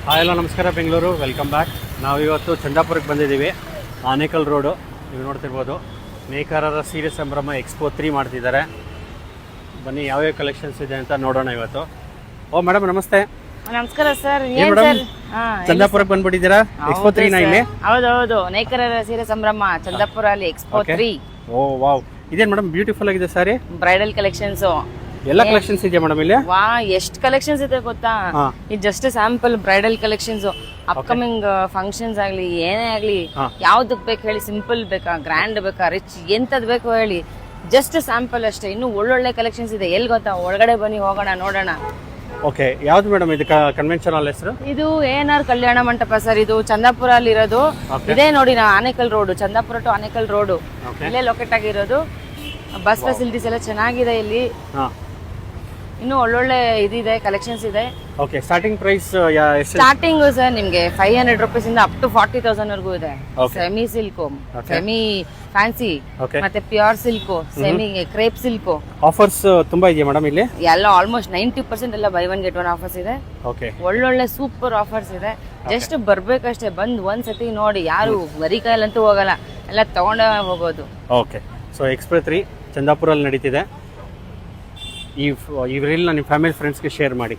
Hi ಎಲ್ಲ ನಮಸ್ಕಾರ Bengaluru, welcome back. ನಾವಿವತ್ತು ಚಂದಾಪುರಕ್ಕೆ ಬಂದಿದ್ದೀವಿ. ಆನೇಕಲ್ ರೋಡು ನೀವು ನೋಡ್ತಿರ್ಬೋದು. ನೇಕಾರರ ಸೀರೆ ಸಂಭ್ರಮ ಎಕ್ಸ್ಪೋ 3 ಮಾಡ್ತಿದ್ದಾರೆ. ಬನ್ನಿ ಯಾವ್ಯಾವ ಕಲೆಕ್ಷನ್ಸ್ ಇದೆ ಅಂತ ನೋಡೋಣ ಇವತ್ತು. ಓ ಮೇಡಮ್ ನಮಸ್ತೆ. ನಮಸ್ಕಾರ ಸರ್. ಚಂದಾಪುರಕ್ಕೆ ಬಂದ್ಬಿಟ್ಟಿದ್ದೀರಾ? ಎಕ್ಸ್ಪೋ 3 ನ ಇಲ್ಲಿ? ಹೌದೌದು, ನೇಕಾರರ ಸೀರೆ ಸಂಭ್ರಮ ಚಂದಾಪುರ ಅಲ್ಲಿ ಎಕ್ಸ್ಪೋ 3. ಓ ವಾವ್, ಇದೇನು ಮೇಡಮ್ ಬ್ಯೂಟಿಫುಲ್ ಆಗಿದೆ ಸಾರಿ. ಬ್ರೈಡಲ್ ಕಲೆಕ್ಷನ್ಸ್ ಎಲ್ಲ ಕಲೆಕ್ಷನ್ಸ್ ಇದೆಯಾ ಮೇಡಮ್ ಇಲ್ಲಿ? ವಾ, ಎಷ್ಟು ಕಲೆಕ್ಷನ್ಸ್ ಇದೆ ಗೊತ್ತಾ? ಇದು just sample bridal collections. Upcoming functions ಆಗ್ಲಿ ಏನೇ ಆಗ್ಲಿ, ಯಾವ್ದಕ್ ಬೇಕು ಹೇಳಿ, ಸಿಂಪಲ್ ಬೇಕಾ, ಗ್ರ್ಯಾಂಡ್ ಬೇಕಾ, ರಿಚ್, ಎಂತದ್ ಬೇಕು ಹೇಳಿ, ಜಸ್ಟ್ ಸ್ಯಾಂಪಲ್ ಅಷ್ಟೇ. ಇನ್ನು ಒಳ್ಳೊಳ್ಳೆ ಕಲೆಕ್ಷನ್ಸ್ ಇದೆ. ಎಲ್ಲಿ ಗೊತ್ತಾ? ಒಳಗಡೆ ಬನ್ನಿ, ಹೋಗೋಣ, ನೋಡೋಣ. ಓಕೆ, ಯಾವ್ದು ಮೇಡಮ್ ಇದು ಕನ್ವೆನ್ಷನ್ ಹಾಲ್ ಹೆಸರು? ಇದು ANR ಕಲ್ಯಾಣ ಮಂಟಪ ಸರ್. ಇದು ಚಂದಾಪುರ ಅಲ್ಲಿ ಇರೋದು. ಇದೇ ನೋಡಿ, Anekal road, Chandapura to Anekal road ಇಲ್ಲೇ ಲೊಕೇಟ್ ಆಗಿರೋದು. ಬಸ್ ಫೆಸಿಲಿಟೀಸ್ ಎಲ್ಲ ಚೆನ್ನಾಗಿದೆ ಇಲ್ಲಿ. ಇನ್ನು ಒಳ್ಳೊಳ್ಳೆ ಇದಿದೆ, ಕಲೆಕ್ಷನ್ಸ್ ಇದೆ. Okay, starting price starting sir ನಿಮ್ಗೆ 500 ರೂಪೀಸ್ ಇಂದ ಅಪ್ ಟು 40,000 ವರೆಗೂ ಇದೆ. ಸೆಮಿ ಸಿಲ್ಕ್, ಸೆಮಿ ಫ್ಯಾನ್ಸಿ, ಮತ್ತೆ pure silk, semi crepe silk. Offers ತುಂಬಾ ಇದೆಯಾ ಮೇಡಮ್ ಇಲ್ಲಿ? ಎಲ್ಲ ಆಲ್ಮೋಸ್ಟ್ 90% ಎಲ್ಲ buy one get one offers ಇದೆ. ಓಕೆ, ಒಳ್ಳೊಳ್ಳೆ ಸೂಪರ್ ಆಫರ್ಸ್ ಇದೆ. ಜಸ್ಟ್ ಬರ್ಬೇಕಷ್ಟೇ, ಬಂದ್ ಒಂದ್ಸತಿ ನೋಡಿ. ಯಾರು ಬರೀ ಕೈಯಲ್ಲಂತೂ ಹೋಗಲ್ಲ, ಎಲ್ಲ ತಗೊಂಡ ಹೋಗೋದು. ಓಕೆ, ಸೊ ಎಕ್ಸ್ಪೋ 3 ಚಂದಾಪುರಲ್ಲಿ ನಡೀತಿದೆ. ಈ ರೀಲ್ನ ನಿಮ್ಮ ಫ್ಯಾಮಿಲಿ ಫ್ರೆಂಡ್ಸ್ಗೆ ಶೇರ್ ಮಾಡಿ.